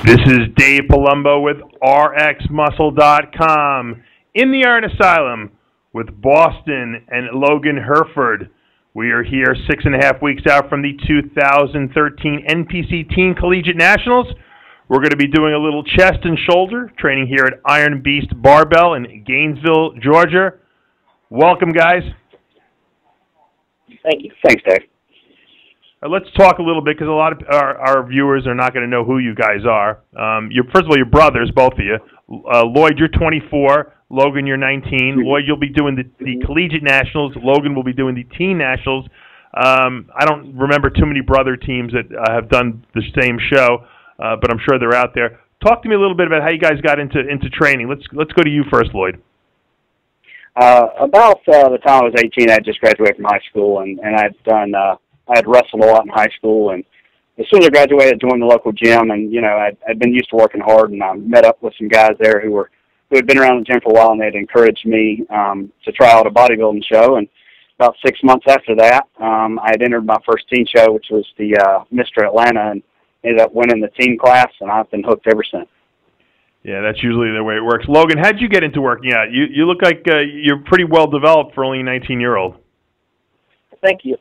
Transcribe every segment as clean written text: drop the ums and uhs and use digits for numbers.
This is Dave Palumbo with RxMuscle.com in the Iron Asylum with Boston and Logan Herford. We are here 6.5 weeks out from the 2013 NPC Teen Collegiate Nationals. We're going to be doing a little chest and shoulder training here at Iron Beast Barbell in Gainesville, Georgia. Welcome, guys. Thank you. Thanks, Dave. Let's talk a little bit, because a lot of our viewers are not going to know who you guys are. First of all, you're brothers, both of you. Lloyd, you're 24. Logan, you're 19. Lloyd, you'll be doing the Collegiate Nationals. Logan will be doing the Teen Nationals. I don't remember too many brother teams that have done the same show, but I'm sure they're out there. Talk to me a little bit about how you guys got into training. Let's go to you first, Lloyd. About the time I was 18, I had just graduated from high school, and I had wrestled a lot in high school, and as soon as I graduated, I joined the local gym, and I'd been used to working hard, and I met up with some guys there who had been around the gym for a while, and they'd encouraged me to try out a bodybuilding show. And about 6 months after that, I had entered my first teen show, which was the Mr. Atlanta, and ended up winning the teen class, and I've been hooked ever since. Yeah, that's usually the way it works. Logan, how did you get into working out? You look like you're pretty well developed for only a 19-year-old. Thank you.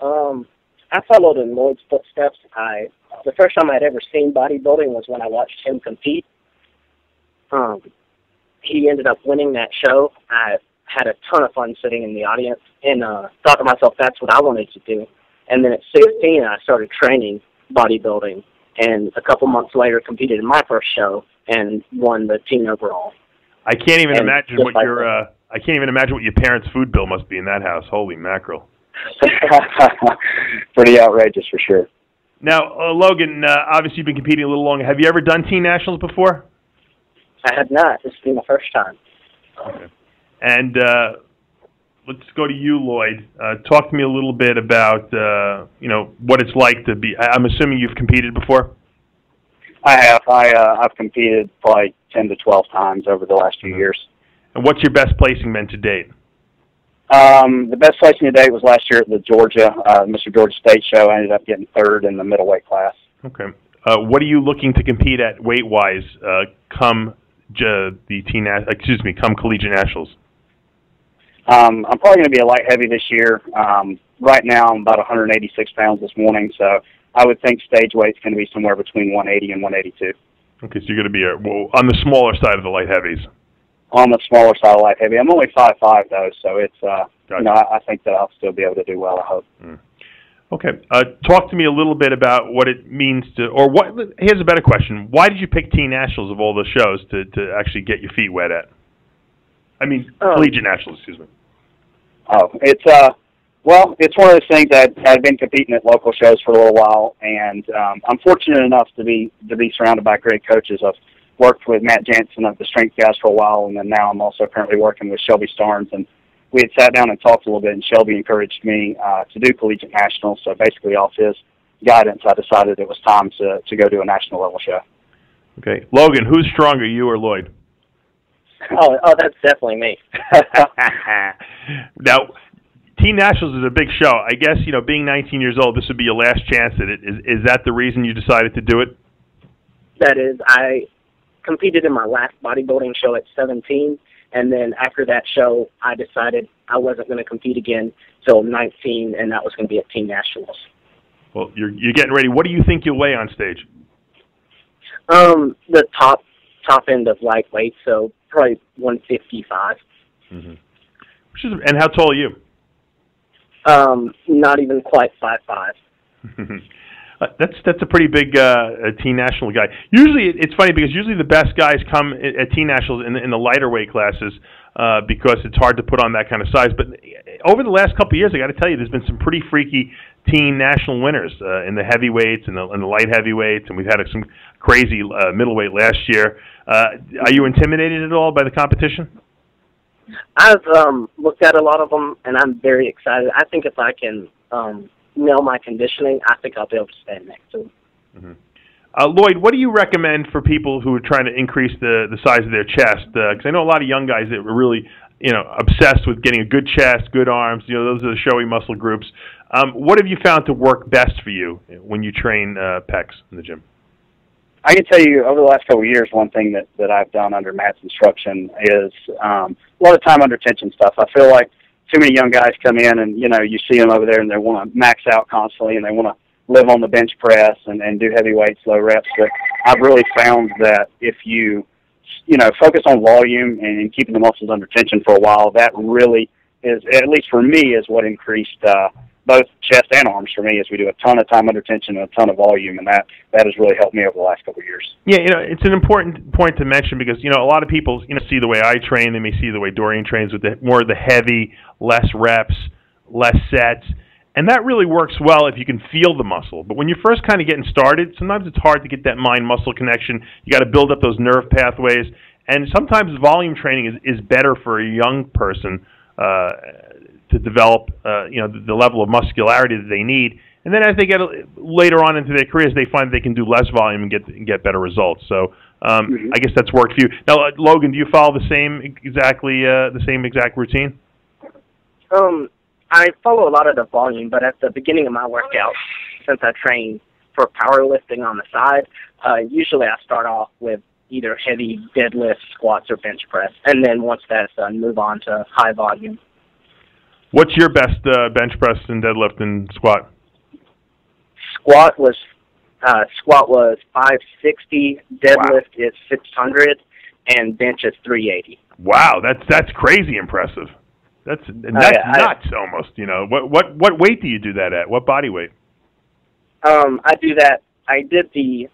I followed in Lloyd's footsteps. The first time I'd ever seen bodybuilding was when I watched him compete. He ended up winning that show. I had a ton of fun sitting in the audience and thought to myself, that's what I wanted to do. And then at 16, I started training bodybuilding, and a couple months later competed in my first show and won the teen overall. I can't even imagine what I can't even imagine what your parents' food bill must be in that house. Holy mackerel. Pretty outrageous for sure. Now, Logan, obviously you've been competing a little longer. Have you ever done teen nationals before? I have not. This will be my first time. Okay. And let's go to you, Lloyd. Talk to me a little bit about what it's like to be. I'm assuming you've competed before. I have. I've competed probably 10 to 12 times over the last few years. And what's your best placing been to date? The best placing to date was last year at the Mr. Georgia State show. I ended up getting third in the middleweight class. Okay. What are you looking to compete at weight-wise come Collegiate Nationals? I'm probably going to be a light heavy this year. Right now, I'm about 186 pounds this morning, so I would think stage weight's going to be somewhere between 180 and 182. Okay, so you're going to be on the smaller side of the light heavies. On the smaller side of light heavy. I'm only 5'5", though, so it's gotcha. I think that I'll still be able to do well, I hope. Okay. Talk to me a little bit about what it means here's a better question. Why did you pick Teen Nationals of all the shows to actually get your feet wet at? I mean, Collegiate Nationals, excuse me. Oh, it's one of those things that I've been competing at local shows for a little while, and I'm fortunate enough to be surrounded by great coaches. I've worked with Matt Jansen of the Strength Guys for a while, and then now I'm also currently working with Shelby Starnes. And we had sat down and talked a little bit, and Shelby encouraged me to do Collegiate Nationals. So basically off his guidance, I decided it was time to go do a national level show. Okay. Logan, who's stronger, you or Lloyd? Oh, that's definitely me. Now, Teen Nationals is a big show. I guess, being 19 years old, this would be your last chance at it. Is that the reason you decided to do it? That is. I competed in my last bodybuilding show at 17, and then after that show, I decided I wasn't going to compete again till 19, and that was going to be at Teen Nationals. Well, you're getting ready. What do you think you'll weigh on stage? The top end of lightweight, so probably 155. Mm-hmm. And how tall are you? Not even quite 5'5". That's a pretty big teen national guy. Usually, it's funny because usually the best guys come at teen nationals in the lighter weight classes because it's hard to put on that kind of size. But over the last couple of years, I got to tell you, there's been some pretty freaky teen national winners in the heavyweights and the light heavyweights, and we've had some crazy middleweight last year. Are you intimidated at all by the competition? I've looked at a lot of them, and I'm very excited. I think if I can nail my conditioning, I think I'll be able to stand next to him. Mm-hmm. Lloyd, what do you recommend for people who are trying to increase the size of their chest? Because I know a lot of young guys that were really obsessed with getting a good chest, good arms. Those are the showy muscle groups. What have you found to work best for you when you train pecs in the gym? I can tell you over the last couple of years, one thing that I've done under Matt's instruction is a lot of time under tension stuff. I feel like too many young guys come in and, you know, you see them over there and they want to max out constantly and they want to live on the bench press and do heavy weights, low reps. But I've really found that if you know, focus on volume and keeping the muscles under tension for a while, that really is, at least for me, is what increased both chest and arms for me, as we do a ton of time under tension and a ton of volume, and that has really helped me over the last couple of years. Yeah, you know, it's an important point to mention because, you know, a lot of people, you know, see the way I train, they may see the way Dorian trains with more of the heavy, less reps, less sets, and that really works well if you can feel the muscle. But when you're first kind of getting started, sometimes it's hard to get that mind-muscle connection. You got to build up those nerve pathways, and sometimes volume training is better for a young person to develop, you know, the level of muscularity that they need. And then as they get later on into their careers, they find they can do less volume and get better results. So I guess that's worked for you. Now, Logan, do you follow the same exact routine? I follow a lot of the volume, but at the beginning of my workout, since I train for powerlifting on the side, usually I start off with either heavy deadlift, squats, or bench press, and then once that's done, move on to high volume. What's your best bench press and deadlift and squat? Squat was 560, deadlift is 600, and bench is 380. Wow, that's crazy impressive. That's nuts almost. You know, what weight do you do that at? What body weight? I do that. I did the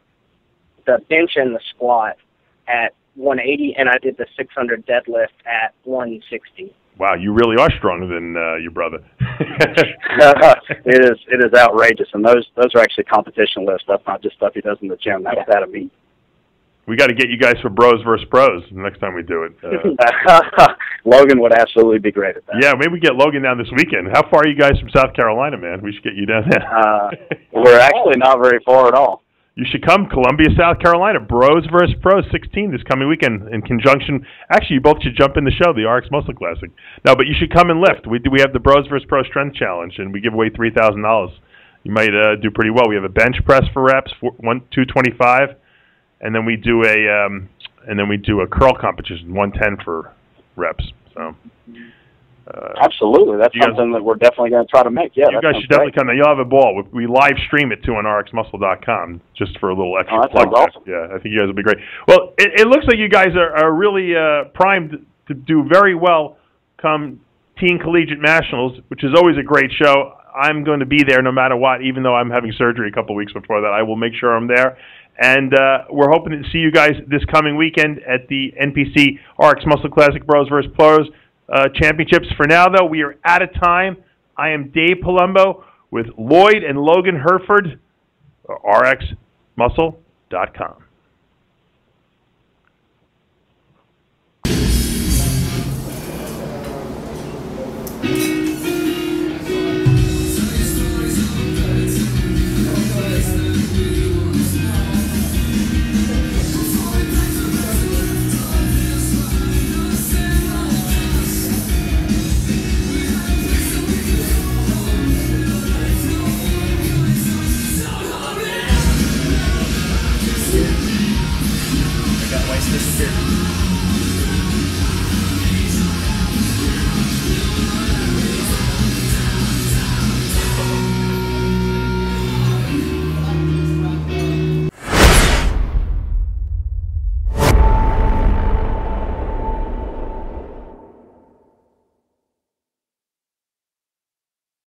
bench and the squat at 180, and I did the 600 deadlift at 160. Wow, you really are stronger than your brother. It is outrageous, and those are actually competition lifts. That's not just stuff he does in the gym. That's out of meat. We got to get you guys for Bros versus Pros the next time we do it. Logan would absolutely be great at that. Yeah, maybe we get Logan down this weekend. How far are you guys from South Carolina, man? We should get you down there. We're actually not very far at all. You should come, Columbia, South Carolina, Bros versus Pros 16 this coming weekend in conjunction. Actually, you both should jump in the show, the RX Muscle Classic. No, but you should come and lift. We have the Bros versus Pros Strength Challenge, and we give away $3,000. You might do pretty well. We have a bench press for reps, 225, and then we do a curl competition, 110 for reps. So. Absolutely, that's something that we're definitely going to try to make. Yeah, you guys should definitely come. You'll have a ball. We live stream it too on rxmuscle.com just for a little extra plug. Awesome. Yeah, I think you guys will be great. Well, it looks like you guys are really primed to do very well come Teen Collegiate Nationals, which is always a great show. I'm going to be there no matter what, even though I'm having surgery a couple of weeks before that. I will make sure I'm there. And we're hoping to see you guys this coming weekend at the NPC RX Muscle Classic Bros vs. Pros Championships. For now, though, we are out of time. I am Dave Palumbo with Lloyd and Logan Herford, rxmuscle.com.